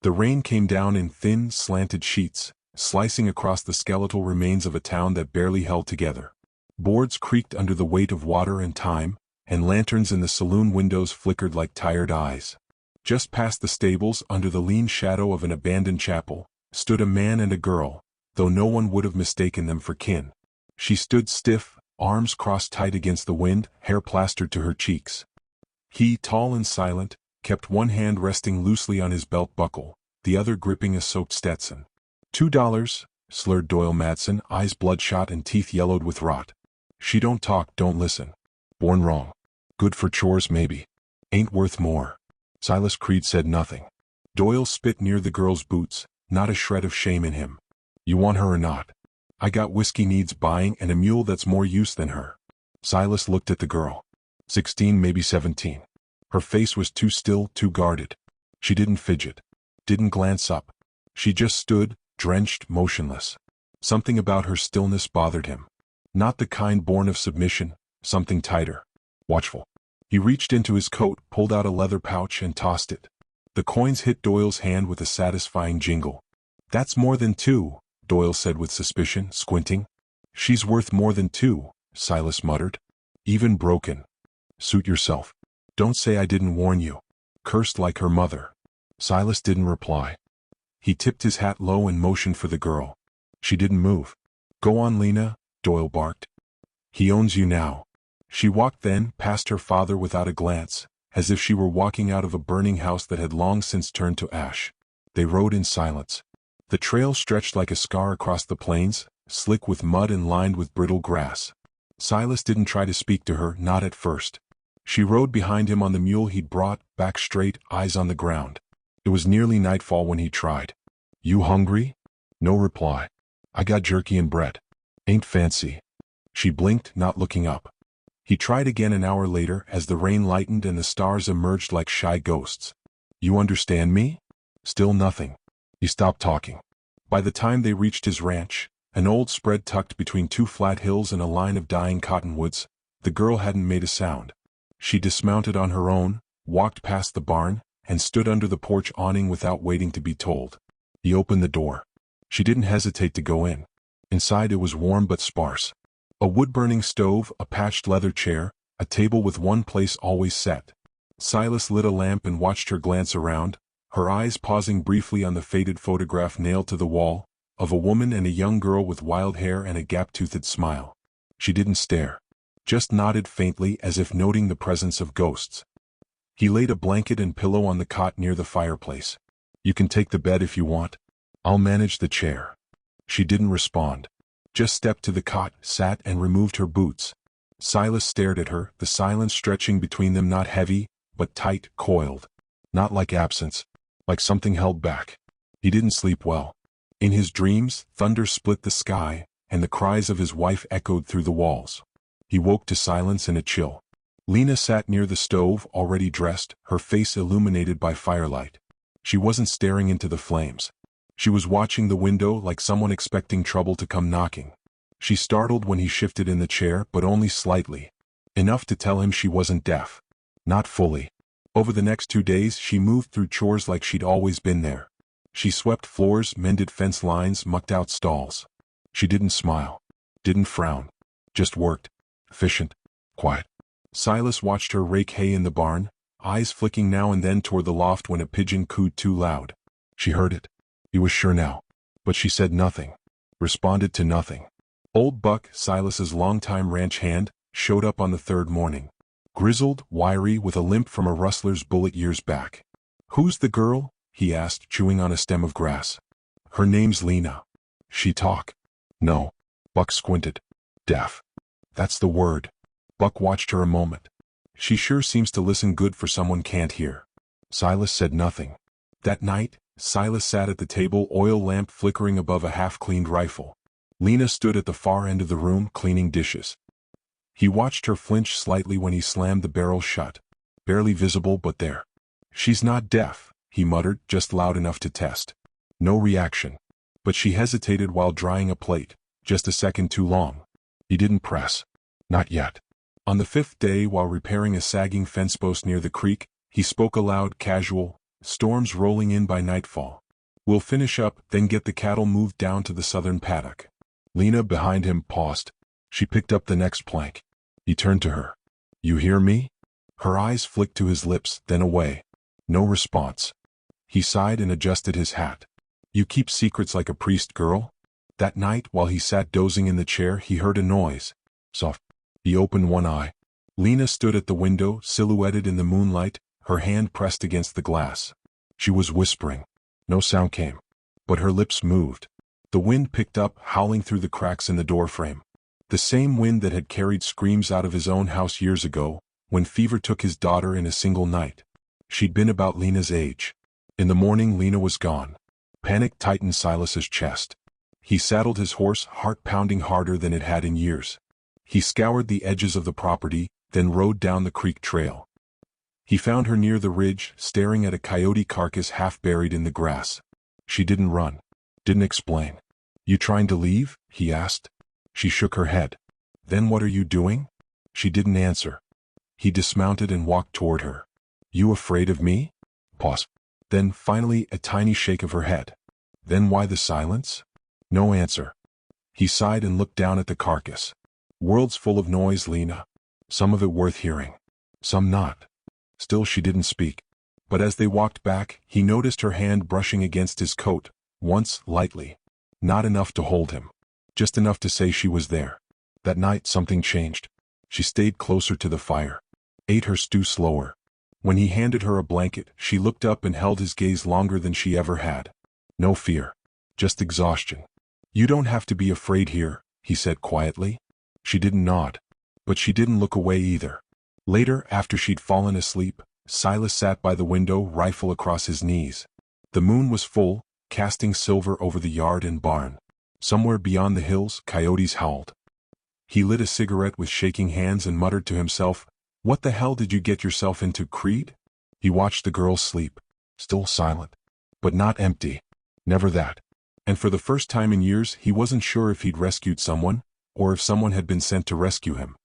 The rain came down in thin, slanted sheets, slicing across the skeletal remains of a town that barely held together. Boards creaked under the weight of water and time, and lanterns in the saloon windows flickered like tired eyes. Just past the stables, under the lean shadow of an abandoned chapel, stood a man and a girl, though no one would have mistaken them for kin. She stood stiff, arms crossed tight against the wind, hair plastered to her cheeks. He, tall and silent, kept one hand resting loosely on his belt buckle, the other gripping a soaked Stetson. $2, slurred Doyle Madsen, eyes bloodshot and teeth yellowed with rot. She don't talk, don't listen. Born wrong. Good for chores maybe. Ain't worth more. Silas Creed said nothing. Doyle spit near the girl's boots, not a shred of shame in him. You want her or not? I got whiskey needs buying and a mule that's more use than her. Silas looked at the girl. 16, maybe 17. Her face was too still, too guarded. She didn't fidget. Didn't glance up. She just stood, drenched, motionless. Something about her stillness bothered him. Not the kind born of submission, something tighter. Watchful. He reached into his coat, pulled out a leather pouch and tossed it. The coins hit Doyle's hand with a satisfying jingle. That's more than 2, Doyle said with suspicion, squinting. She's worth more than 2, Silas muttered. Even broken. Suit yourself. Don't say I didn't warn you. Cursed like her mother. Silas didn't reply. He tipped his hat low and motioned for the girl. She didn't move. Go on, Lena, Doyle barked. He owns you now. She walked then, past her father without a glance, as if she were walking out of a burning house that had long since turned to ash. They rode in silence. The trail stretched like a scar across the plains, slick with mud and lined with brittle grass. Silas didn't try to speak to her, not at first. She rode behind him on the mule he'd brought, back straight, eyes on the ground. It was nearly nightfall when he tried. You hungry? No reply. I got jerky and bread. Ain't fancy. She blinked, not looking up. He tried again an hour later as the rain lightened and the stars emerged like shy ghosts. You understand me? Still nothing. He stopped talking. By the time they reached his ranch, an old spread tucked between 2 flat hills and a line of dying cottonwoods, the girl hadn't made a sound. She dismounted on her own, walked past the barn, and stood under the porch awning without waiting to be told. He opened the door. She didn't hesitate to go in. Inside it was warm but sparse. A wood-burning stove, a patched leather chair, a table with one place always set. Silas lit a lamp and watched her glance around, her eyes pausing briefly on the faded photograph nailed to the wall, of a woman and a young girl with wild hair and a gap-toothed smile. She didn't stare. Just nodded faintly as if noting the presence of ghosts. He laid a blanket and pillow on the cot near the fireplace. You can take the bed if you want. I'll manage the chair. She didn't respond. Just stepped to the cot, sat and removed her boots. Silas stared at her, the silence stretching between them not heavy, but tight, coiled. Not like absence. Like something held back. He didn't sleep well. In his dreams, thunder split the sky, and the cries of his wife echoed through the walls. He woke to silence and a chill. Lena sat near the stove, already dressed, her face illuminated by firelight. She wasn't staring into the flames. She was watching the window like someone expecting trouble to come knocking. She startled when he shifted in the chair, but only slightly. Enough to tell him she wasn't deaf. Not fully. Over the next 2 days she moved through chores like she'd always been there. She swept floors, mended fence lines, mucked out stalls. She didn't smile. Didn't frown. Just worked. Efficient. Quiet. Silas watched her rake hay in the barn, eyes flicking now and then toward the loft when a pigeon cooed too loud. She heard it. He was sure now. But she said nothing. Responded to nothing. Old Buck, Silas's longtime ranch hand, showed up on the 3rd morning. Grizzled, wiry, with a limp from a rustler's bullet years back. Who's the girl? He asked, chewing on a stem of grass. Her name's Lena. She talk? No. Buck squinted. Deaf. That's the word. Buck watched her a moment. She sure seems to listen good for someone can't hear. Silas said nothing. That night, Silas sat at the table, oil lamp flickering above a half-cleaned rifle. Lena stood at the far end of the room, cleaning dishes. He watched her flinch slightly when he slammed the barrel shut. Barely visible, but there. She's not deaf, he muttered, just loud enough to test. No reaction. But she hesitated while drying a plate, just a second too long. He didn't press. Not yet. On the 5th day, while repairing a sagging fence post near the creek, he spoke aloud, casual, storms rolling in by nightfall. We'll finish up, then get the cattle moved down to the southern paddock. Lena, behind him, paused. She picked up the next plank. He turned to her. You hear me? Her eyes flicked to his lips, then away. No response. He sighed and adjusted his hat. You keep secrets like a priest, girl? That night, while he sat dozing in the chair, he heard a noise. Soft. He opened one eye. Lena stood at the window, silhouetted in the moonlight, her hand pressed against the glass. She was whispering. No sound came. But her lips moved. The wind picked up, howling through the cracks in the doorframe. The same wind that had carried screams out of his own house years ago, when fever took his daughter in a single night. She'd been about Lena's age. In the morning, Lena was gone. Panic tightened Silas's chest. He saddled his horse, heart pounding harder than it had in years. He scoured the edges of the property, then rode down the creek trail. He found her near the ridge, staring at a coyote carcass half buried in the grass. She didn't run. Didn't explain. You trying to leave? He asked. She shook her head. Then what are you doing? She didn't answer. He dismounted and walked toward her. You afraid of me? Pause. Then, finally, a tiny shake of her head. Then why the silence? No answer. He sighed and looked down at the carcass. World's full of noise, Lena. Some of it worth hearing. Some not. Still she didn't speak. But as they walked back, he noticed her hand brushing against his coat, once lightly. Not enough to hold him. Just enough to say she was there. That night something changed. She stayed closer to the fire. Ate her stew slower. When he handed her a blanket, she looked up and held his gaze longer than she ever had. No fear. Just exhaustion. You don't have to be afraid here, he said quietly. She didn't nod. But she didn't look away either. Later, after she'd fallen asleep, Silas sat by the window, rifle across his knees. The moon was full, casting silver over the yard and barn. Somewhere beyond the hills, coyotes howled. He lit a cigarette with shaking hands and muttered to himself, What the hell did you get yourself into, Creed? He watched the girl sleep. Still silent. But not empty. Never that. And for the first time in years, he wasn't sure if he'd rescued someone, or if someone had been sent to rescue him.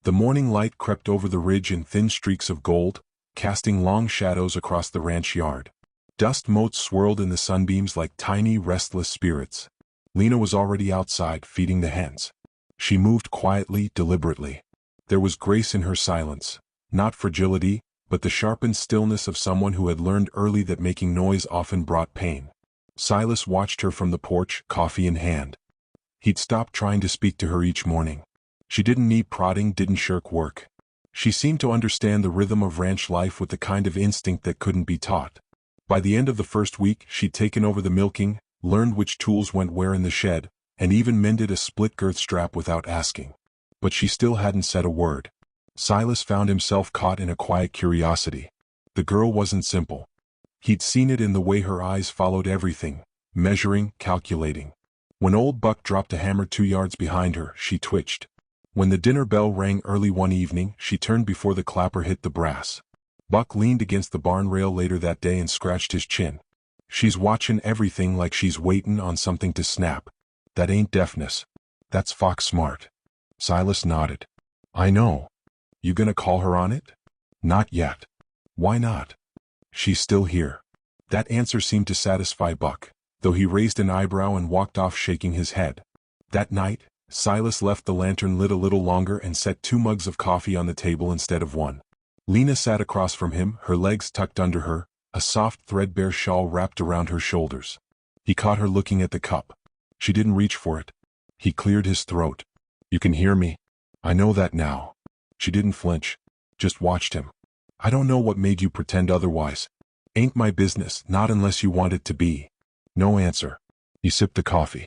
The morning light crept over the ridge in thin streaks of gold, casting long shadows across the ranch yard. Dust motes swirled in the sunbeams like tiny, restless spirits. Lena was already outside, feeding the hens. She moved quietly, deliberately. There was grace in her silence, not fragility, but the sharpened stillness of someone who had learned early that making noise often brought pain. Silas watched her from the porch, coffee in hand. He'd stopped trying to speak to her each morning. She didn't need prodding, didn't shirk work. She seemed to understand the rhythm of ranch life with the kind of instinct that couldn't be taught. By the end of the first week, she'd taken over the milking, learned which tools went where in the shed, and even mended a split-girth strap without asking. But she still hadn't said a word. Silas found himself caught in a quiet curiosity. The girl wasn't simple. He'd seen it in the way her eyes followed everything, measuring, calculating. When old Buck dropped a hammer 2 yards behind her, she twitched. When the dinner bell rang early one evening, she turned before the clapper hit the brass. Buck leaned against the barn rail later that day and scratched his chin. She's watchin' everything like she's waitin' on something to snap. That ain't deafness. That's fox smart. Silas nodded. I know. You gonna call her on it? Not yet. Why not? She's still here. That answer seemed to satisfy Buck, though he raised an eyebrow and walked off shaking his head. That night, Silas left the lantern lit a little longer and set 2 mugs of coffee on the table instead of one. Lena sat across from him, her legs tucked under her, a soft threadbare shawl wrapped around her shoulders. He caught her looking at the cup. She didn't reach for it. He cleared his throat. You can hear me? I know that now. She didn't flinch. Just watched him. I don't know what made you pretend otherwise. Ain't my business, not unless you want it to be. No answer. He sipped the coffee.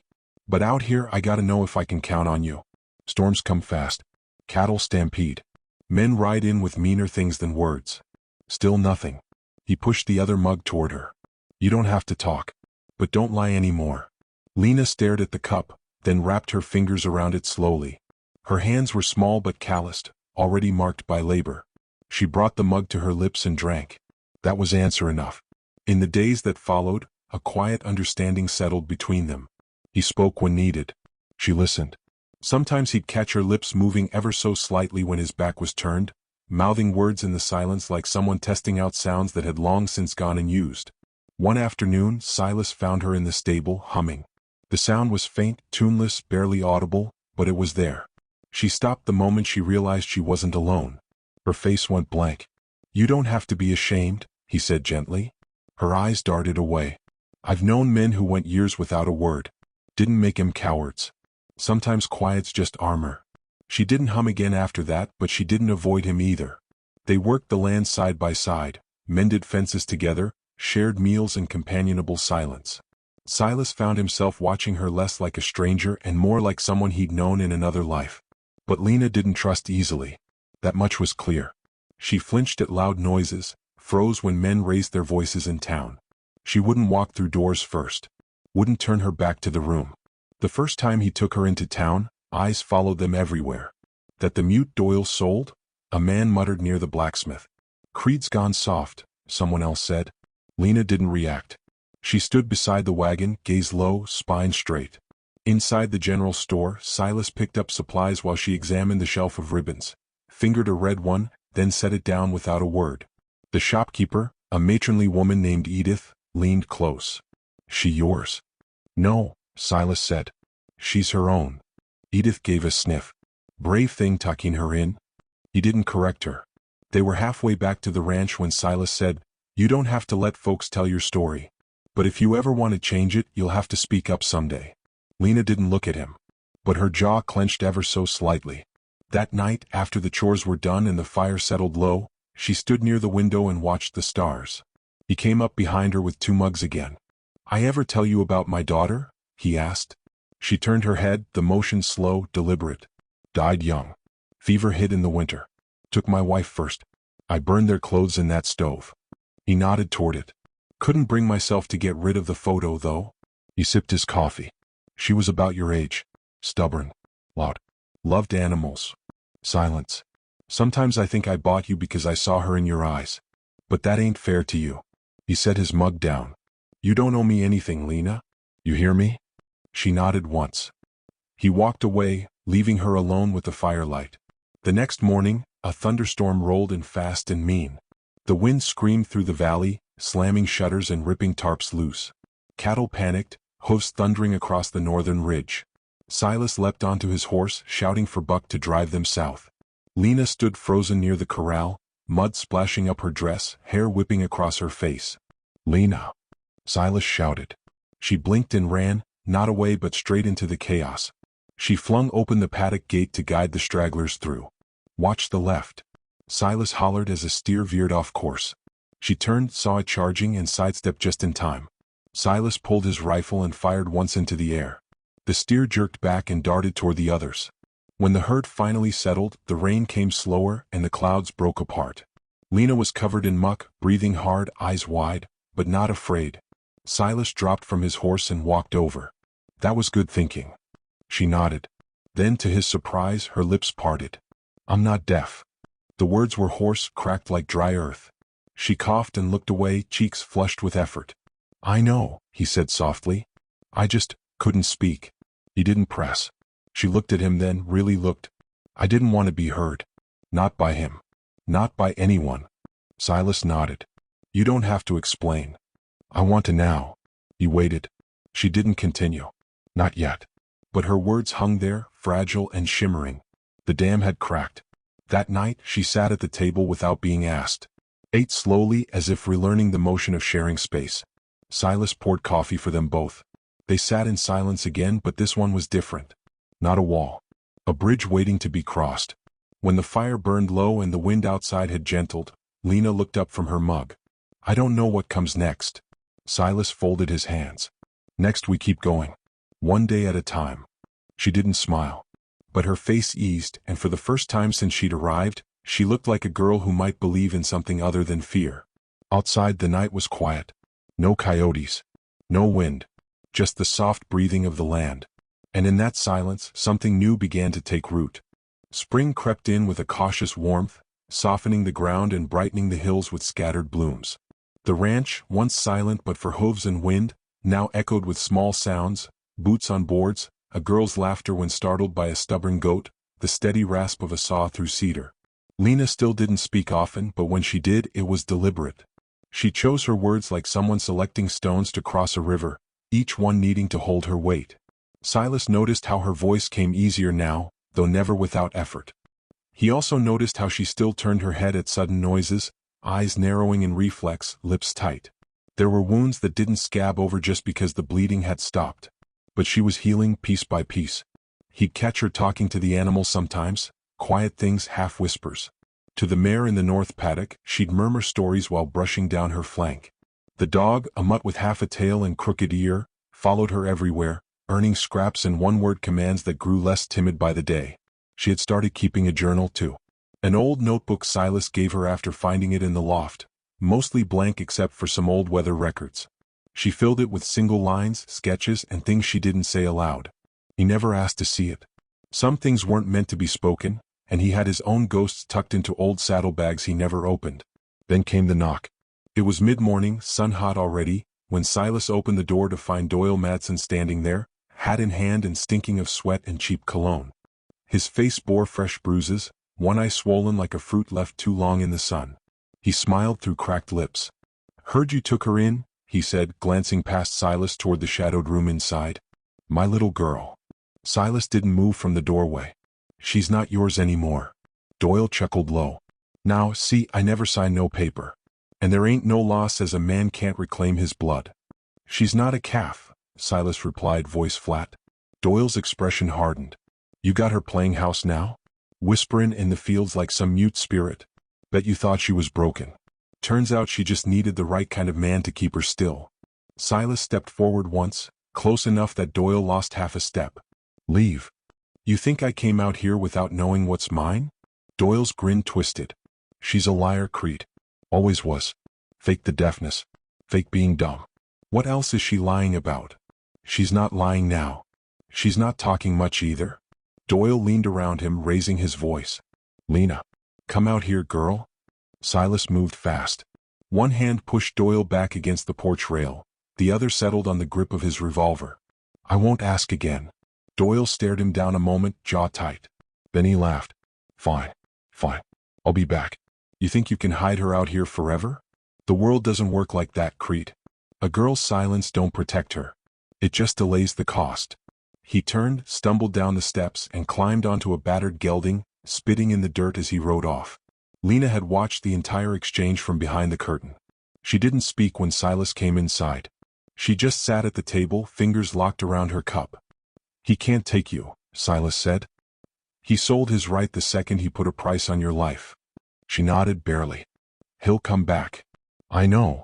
But out here I gotta know if I can count on you. Storms come fast. Cattle stampede. Men ride in with meaner things than words. Still nothing. He pushed the other mug toward her. You don't have to talk. But don't lie anymore. Lena stared at the cup, then wrapped her fingers around it slowly. Her hands were small but calloused, already marked by labor. She brought the mug to her lips and drank. That was answer enough. In the days that followed, a quiet understanding settled between them. He spoke when needed. She listened. Sometimes he'd catch her lips moving ever so slightly when his back was turned, mouthing words in the silence like someone testing out sounds that had long since gone unused. One afternoon, Silas found her in the stable, humming. The sound was faint, tuneless, barely audible, but it was there. She stopped the moment she realized she wasn't alone. Her face went blank. "You don't have to be ashamed," he said gently. Her eyes darted away. "I've known men who went years without a word. Didn't make 'em cowards. Sometimes quiet's just armor." She didn't hum again after that, but she didn't avoid him either. They worked the land side by side, mended fences together, shared meals in companionable silence. Silas found himself watching her less like a stranger and more like someone he'd known in another life. But Lena didn't trust easily. That much was clear. She flinched at loud noises, froze when men raised their voices in town. She wouldn't walk through doors first. Wouldn't turn her back to the room. The first time he took her into town, eyes followed them everywhere. "That the mute Doyle sold?" a man muttered near the blacksmith. "Creed's gone soft," someone else said. Lena didn't react. She stood beside the wagon, gaze low, spine straight. Inside the general store, Silas picked up supplies while she examined the shelf of ribbons, fingered a red one, then set it down without a word. The shopkeeper, a matronly woman named Edith, leaned close. "She yours?" "No," Silas said. "She's her own." Edith gave a sniff. "Brave thing tucking her in." He didn't correct her. They were halfway back to the ranch when Silas said, "You don't have to let folks tell your story. But if you ever want to change it, you'll have to speak up someday." Lena didn't look at him. But her jaw clenched ever so slightly. That night, after the chores were done and the fire settled low, she stood near the window and watched the stars. He came up behind her with 2 mugs again. "I ever tell you about my daughter?" he asked. She turned her head, the motion slow, deliberate. "Died young. Fever hit in the winter. Took my wife first. I burned their clothes in that stove." He nodded toward it. "Couldn't bring myself to get rid of the photo, though." He sipped his coffee. "She was about your age. Stubborn. Loud. Loved animals." Silence. "Sometimes I think I bought you because I saw her in your eyes. But that ain't fair to you." He set his mug down. "You don't owe me anything, Lena. You hear me?" She nodded once. He walked away, leaving her alone with the firelight. The next morning, a thunderstorm rolled in fast and mean. The wind screamed through the valley, slamming shutters and ripping tarps loose. Cattle panicked, hooves thundering across the northern ridge. Silas leapt onto his horse, shouting for Buck to drive them south. Lena stood frozen near the corral, mud splashing up her dress, hair whipping across her face. "Lena!" Silas shouted. She blinked and ran, not away but straight into the chaos. She flung open the paddock gate to guide the stragglers through. "Watch the left." Silas hollered as a steer veered off course. She turned, saw it charging, and sidestepped just in time. Silas pulled his rifle and fired once into the air. The steer jerked back and darted toward the others. When the herd finally settled, the rain came slower and the clouds broke apart. Lena was covered in muck, breathing hard, eyes wide, but not afraid. Silas dropped from his horse and walked over. "That was good thinking." She nodded. Then, to his surprise, her lips parted. "I'm not deaf." The words were hoarse, cracked like dry earth. She coughed and looked away, cheeks flushed with effort. "I know," he said softly. "I just couldn't speak." He didn't press. She looked at him then, really looked. "I didn't want to be heard. Not by him. Not by anyone." Silas nodded. "You don't have to explain." "I want to now." He waited. She didn't continue. Not yet. But her words hung there, fragile and shimmering. The dam had cracked. That night, she sat at the table without being asked. Ate slowly, as if relearning the motion of sharing space. Silas poured coffee for them both. They sat in silence again, but this one was different. Not a wall. A bridge waiting to be crossed. When the fire burned low and the wind outside had gentled, Lena looked up from her mug. "I don't know what comes next." Silas folded his hands. "Next we keep going. One day at a time." She didn't smile. But her face eased, and for the first time since she'd arrived, she looked like a girl who might believe in something other than fear. Outside the night was quiet. No coyotes. No wind. Just the soft breathing of the land. And in that silence, something new began to take root. Spring crept in with a cautious warmth, softening the ground and brightening the hills with scattered blooms. The ranch, once silent but for hooves and wind, now echoed with small sounds: boots on boards, a girl's laughter when startled by a stubborn goat, the steady rasp of a saw through cedar. Lena still didn't speak often, but when she did, it was deliberate. She chose her words like someone selecting stones to cross a river, each one needing to hold her weight. Silas noticed how her voice came easier now, though never without effort. He also noticed how she still turned her head at sudden noises, eyes narrowing in reflex, lips tight. There were wounds that didn't scab over just because the bleeding had stopped. But she was healing piece by piece. He'd catch her talking to the animals sometimes, quiet things, half whispers. To the mare in the north paddock, she'd murmur stories while brushing down her flank. The dog, a mutt with half a tail and crooked ear, followed her everywhere, earning scraps and one-word commands that grew less timid by the day. She had started keeping a journal too. An old notebook Silas gave her after finding it in the loft, mostly blank except for some old weather records. She filled it with single lines, sketches, and things she didn't say aloud. He never asked to see it. Some things weren't meant to be spoken, and he had his own ghosts tucked into old saddlebags he never opened. Then came the knock. It was mid-morning, sun-hot already, when Silas opened the door to find Doyle Madsen standing there, hat in hand and stinking of sweat and cheap cologne. His face bore fresh bruises, one eye swollen like a fruit left too long in the sun. He smiled through cracked lips. "Heard you took her in," he said, glancing past Silas toward the shadowed room inside. "My little girl." Silas didn't move from the doorway. "She's not yours anymore." Doyle chuckled low. "Now, see, I never signed no paper. And there ain't no law says a man can't reclaim his blood." "She's not a calf," Silas replied, voice flat. Doyle's expression hardened. "You got her playing house now? Whisperin' in the fields like some mute spirit? Bet you thought she was broken. Turns out she just needed the right kind of man to keep her still." Silas stepped forward once, close enough that Doyle lost half a step. "Leave. You think I came out here without knowing what's mine?" Doyle's grin twisted. "She's a liar, Crete. Always was. Fake the deafness. Fake being dumb. What else is she lying about? She's not lying now. She's not talking much either." Doyle leaned around him, raising his voice. "Lena. Come out here, girl." Silas moved fast. One hand pushed Doyle back against the porch rail. The other settled on the grip of his revolver. "I won't ask again." Doyle stared him down a moment, jaw tight. Then he laughed. Fine. I'll be back. You think you can hide her out here forever? The world doesn't work like that, Crete. A girl's silence don't protect her. It just delays the cost." He turned, stumbled down the steps, and climbed onto a battered gelding, spitting in the dirt as he rode off. Lena had watched the entire exchange from behind the curtain. She didn't speak when Silas came inside. She just sat at the table, fingers locked around her cup. "He can't take you," Silas said. "He sold his right the second he put a price on your life." She nodded barely. "He'll come back. I know.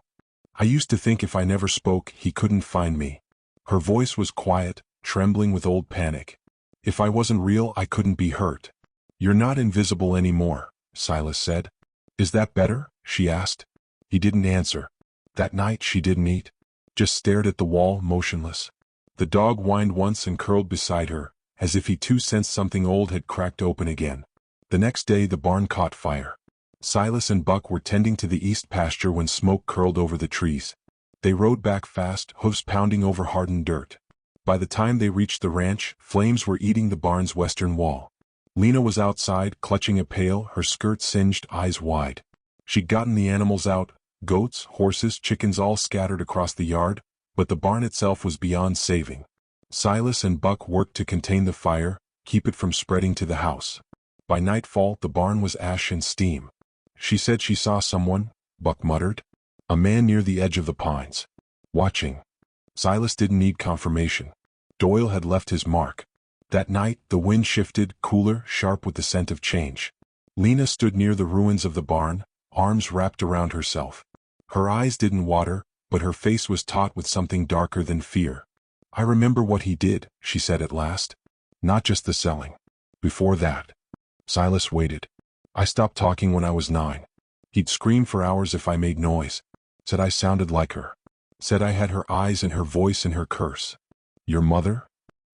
I used to think if I never spoke, he couldn't find me." Her voice was quiet, trembling with old panic. "If I wasn't real, I couldn't be hurt." "You're not invisible anymore," Silas said. "Is that better?" she asked. He didn't answer. That night she didn't eat. Just stared at the wall, motionless. The dog whined once and curled beside her, as if he too sensed something old had cracked open again. The next day the barn caught fire. Silas and Buck were tending to the east pasture when smoke curled over the trees. They rode back fast, hooves pounding over hardened dirt. By the time they reached the ranch, flames were eating the barn's western wall. Lena was outside, clutching a pail, her skirt singed, eyes wide. She'd gotten the animals out, goats, horses, chickens all scattered across the yard, but the barn itself was beyond saving. Silas and Buck worked to contain the fire, keep it from spreading to the house. By nightfall, the barn was ash and steam. "She said she saw someone," Buck muttered. "A man near the edge of the pines. Watching." Silas didn't need confirmation. Doyle had left his mark. That night, the wind shifted, cooler, sharp with the scent of change. Lena stood near the ruins of the barn, arms wrapped around herself. Her eyes didn't water, but her face was taut with something darker than fear. "I remember what he did," she said at last. "Not just the selling. Before that." Silas waited. "I stopped talking when I was 9. He'd scream for hours if I made noise. Said I sounded like her. Said I had her eyes and her voice and her curse." "Your mother?"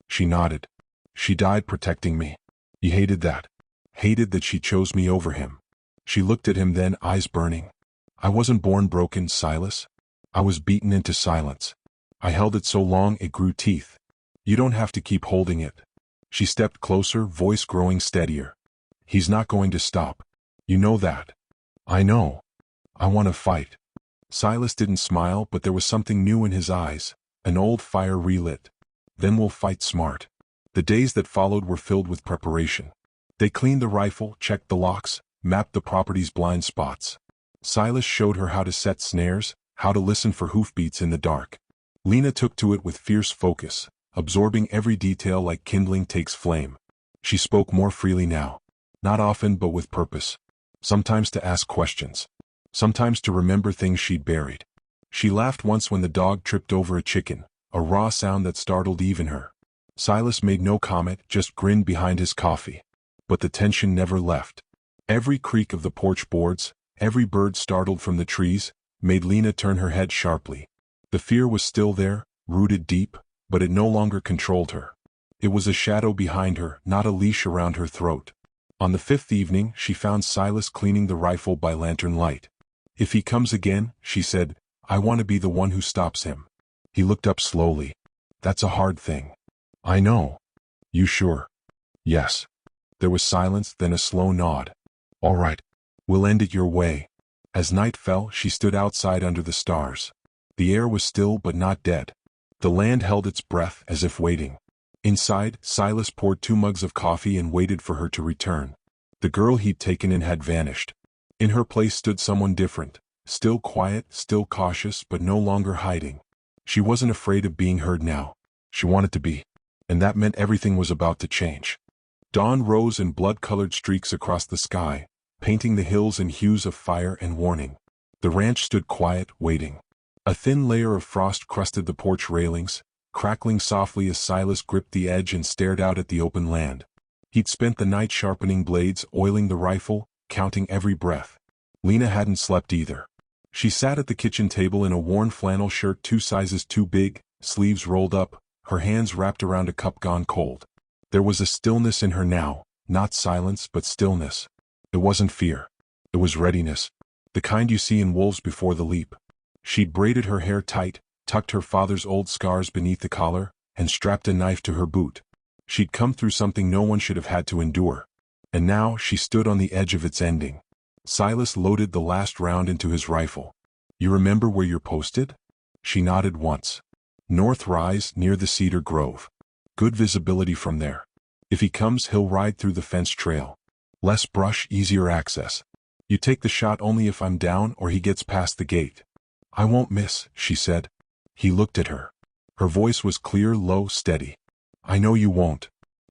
She nodded. "She died protecting me. He hated that. Hated that she chose me over him." She looked at him then, eyes burning. "I wasn't born broken, Silas. I was beaten into silence. I held it so long it grew teeth. You don't have to keep holding it." She stepped closer, voice growing steadier. "He's not going to stop. You know that. I know. I want to fight. Silas didn't smile, but there was something new in his eyes, an old fire relit. Then we'll fight smart. The days that followed were filled with preparation. They cleaned the rifle, checked the locks, mapped the property's blind spots. Silas showed her how to set snares, how to listen for hoofbeats in the dark. Lena took to it with fierce focus, absorbing every detail like kindling takes flame. She spoke more freely now. Not often, but with purpose. Sometimes to ask questions. Sometimes to remember things she'd buried. She laughed once when the dog tripped over a chicken, a raw sound that startled even her. Silas made no comment, just grinned behind his coffee. But the tension never left. Every creak of the porch boards, every bird startled from the trees, made Lena turn her head sharply. The fear was still there, rooted deep, but it no longer controlled her. It was a shadow behind her, not a leash around her throat. On the fifth evening, she found Silas cleaning the rifle by lantern light. If he comes again, she said, I want to be the one who stops him. He looked up slowly. That's a hard thing. I know. You sure? Yes. There was silence, then a slow nod. All right. We'll end it your way. As night fell, she stood outside under the stars. The air was still but not dead. The land held its breath as if waiting. Inside, Silas poured 2 mugs of coffee and waited for her to return. The girl he'd taken in had vanished. In her place stood someone different, still quiet, still cautious, but no longer hiding. She wasn't afraid of being heard now. She wanted to be. And that meant everything was about to change. Dawn rose in blood-colored streaks across the sky, painting the hills in hues of fire and warning. The ranch stood quiet, waiting. A thin layer of frost crusted the porch railings, crackling softly as Silas gripped the edge and stared out at the open land. He'd spent the night sharpening blades, oiling the rifle, counting every breath. Lena hadn't slept either. She sat at the kitchen table in a worn flannel shirt 2 sizes too big, sleeves rolled up, her hands wrapped around a cup gone cold. There was a stillness in her now, not silence but stillness. It wasn't fear. It was readiness. The kind you see in wolves before the leap. She'd braided her hair tight, tucked her father's old scars beneath the collar, and strapped a knife to her boot. She'd come through something no one should have had to endure. And now she stood on the edge of its ending. Silas loaded the last round into his rifle. You remember where you're posted? She nodded once. North Rise, near the cedar grove. Good visibility from there. If he comes, he'll ride through the fence trail. Less brush, easier access. You take the shot only if I'm down or he gets past the gate. I won't miss, she said. He looked at her. Her voice was clear, low, steady. I know you won't.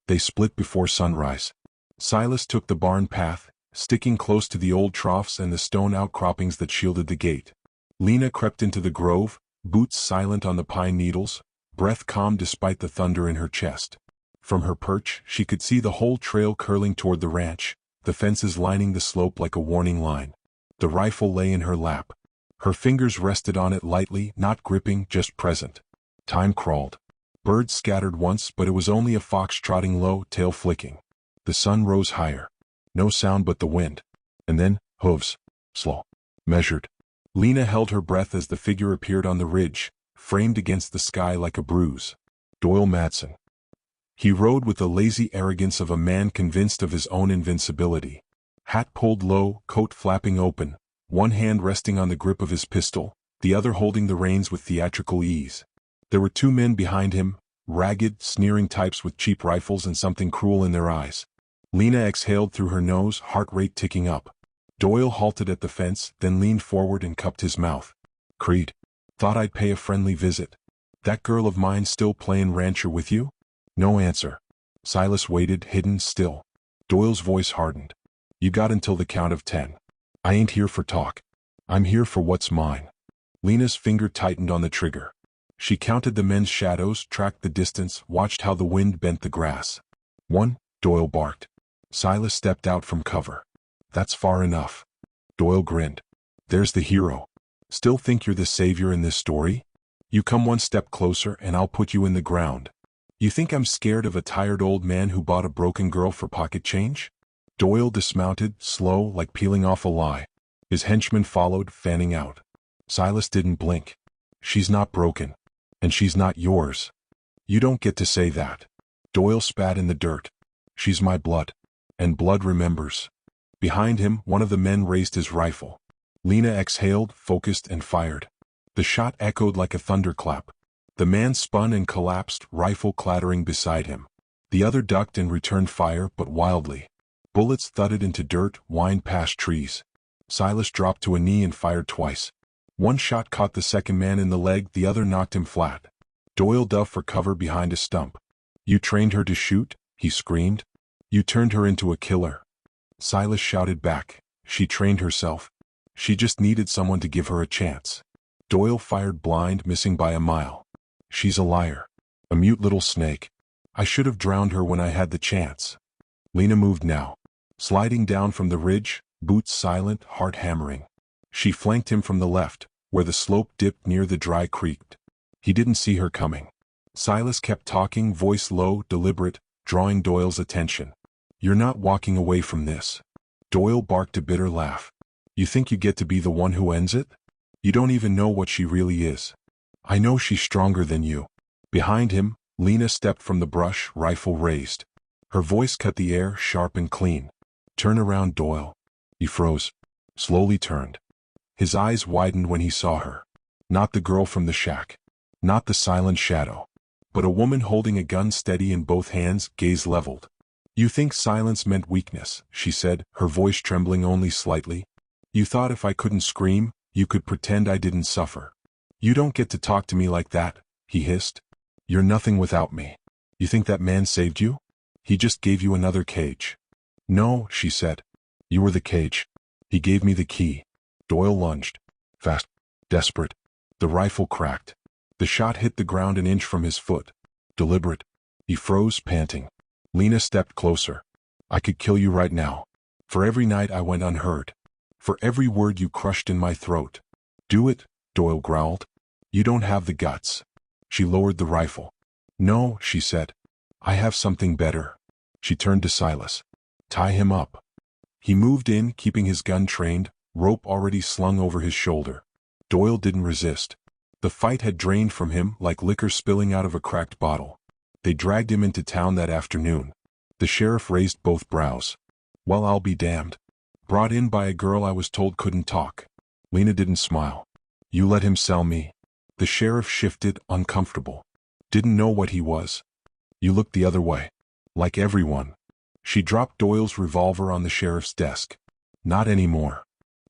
They split before sunrise. Silas took the barn path, sticking close to the old troughs and the stone outcroppings that shielded the gate. Lena crept into the grove, boots silent on the pine needles, breath calm despite the thunder in her chest. From her perch, she could see the whole trail curling toward the ranch, the fences lining the slope like a warning line. The rifle lay in her lap. Her fingers rested on it lightly, not gripping, just present. Time crawled. Birds scattered once, but it was only a fox trotting low, tail flicking. The sun rose higher. No sound but the wind. And then, hooves. Slow. Measured. Lena held her breath as the figure appeared on the ridge, framed against the sky like a bruise. Doyle Madsen. He rode with the lazy arrogance of a man convinced of his own invincibility. Hat pulled low, coat flapping open, one hand resting on the grip of his pistol, the other holding the reins with theatrical ease. There were 2 men behind him, ragged, sneering types with cheap rifles and something cruel in their eyes. Lena exhaled through her nose, heart rate ticking up. Doyle halted at the fence, then leaned forward and cupped his mouth. Creed. Thought I'd pay a friendly visit. That girl of mine still playing rancher with you? No answer. Silas waited, hidden, still. Doyle's voice hardened. You got until the count of 10. I ain't here for talk. I'm here for what's mine. Lena's finger tightened on the trigger. She counted the men's shadows, tracked the distance, watched how the wind bent the grass. 1, Doyle barked. Silas stepped out from cover. That's far enough. Doyle grinned. There's the hero. Still think you're the savior in this story? You come 1 step closer and I'll put you in the ground. You think I'm scared of a tired old man who bought a broken girl for pocket change? Doyle dismounted, slow, like peeling off a lie. His henchman followed, fanning out. Silas didn't blink. She's not broken. And she's not yours. You don't get to say that. Doyle spat in the dirt. She's my blood. And blood remembers. Behind him, one of the men raised his rifle. Lena exhaled, focused, and fired. The shot echoed like a thunderclap. The man spun and collapsed, rifle clattering beside him. The other ducked and returned fire, but wildly. Bullets thudded into dirt, whined past trees. Silas dropped to a knee and fired twice. One shot caught the second man in the leg, the other knocked him flat. Doyle dove for cover behind a stump. "You trained her to shoot?" he screamed. "You turned her into a killer." Silas shouted back, "She trained herself. She just needed someone to give her a chance." Doyle fired blind, missing by a mile. "She's a liar. A mute little snake. I should have drowned her when I had the chance." Lena moved now. Sliding down from the ridge, boots silent, heart hammering. She flanked him from the left, where the slope dipped near the dry creek. He didn't see her coming. Silas kept talking, voice low, deliberate, drawing Doyle's attention. "You're not walking away from this." Doyle barked a bitter laugh. "You think you get to be the one who ends it? You don't even know what she really is. I know she's stronger than you." Behind him, Lena stepped from the brush, rifle raised. Her voice cut the air, sharp and clean. "Turn around, Doyle." He froze, slowly turned. His eyes widened when he saw her. Not the girl from the shack. Not the silent shadow. But a woman holding a gun steady in both hands, gaze leveled. "You think silence meant weakness," she said, her voice trembling only slightly. "You thought if I couldn't scream, you could pretend I didn't suffer. You don't get to talk to me like that," he hissed. "You're nothing without me. You think that man saved you? He just gave you another cage." "No," she said. "You were the cage. He gave me the key." Doyle lunged. Fast. Desperate. The rifle cracked. The shot hit the ground an inch from his foot. Deliberate. He froze, panting. Lena stepped closer. "I could kill you right now. For every night I went unheard. For every word you crushed in my throat." "Do it," Doyle growled. "You don't have the guts." She lowered the rifle. "No," she said. "I have something better." She turned to Silas. "Tie him up." He moved in, keeping his gun trained, rope already slung over his shoulder. Doyle didn't resist. The fight had drained from him like liquor spilling out of a cracked bottle. They dragged him into town that afternoon. The sheriff raised both brows. "Well, I'll be damned. Brought in by a girl I was told couldn't talk." Lena didn't smile. "You let him sell me?" The sheriff shifted, uncomfortable. "Didn't know what he was. You looked the other way. Like everyone." She dropped Doyle's revolver on the sheriff's desk. "Not anymore."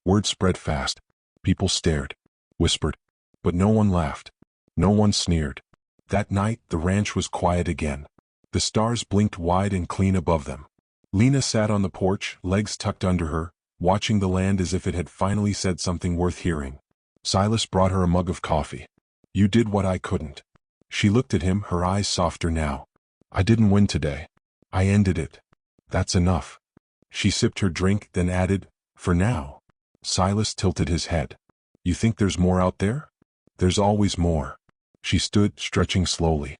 Word spread fast. People stared, whispered, but no one laughed. No one sneered. That night, the ranch was quiet again. The stars blinked wide and clean above them. Lena sat on the porch, legs tucked under her, watching the land as if it had finally said something worth hearing. Silas brought her a mug of coffee. "You did what I couldn't." She looked at him, her eyes softer now. "I didn't win today. I ended it. That's enough." She sipped her drink, then added, "For now." Silas tilted his head. "You think there's more out there?" "There's always more." She stood, stretching slowly.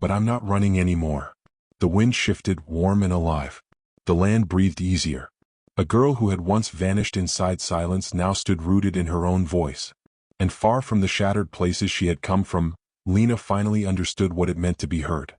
"But I'm not running anymore." The wind shifted, warm and alive. The land breathed easier. A girl who had once vanished inside silence now stood rooted in her own voice. And far from the shattered places she had come from, Lena finally understood what it meant to be heard.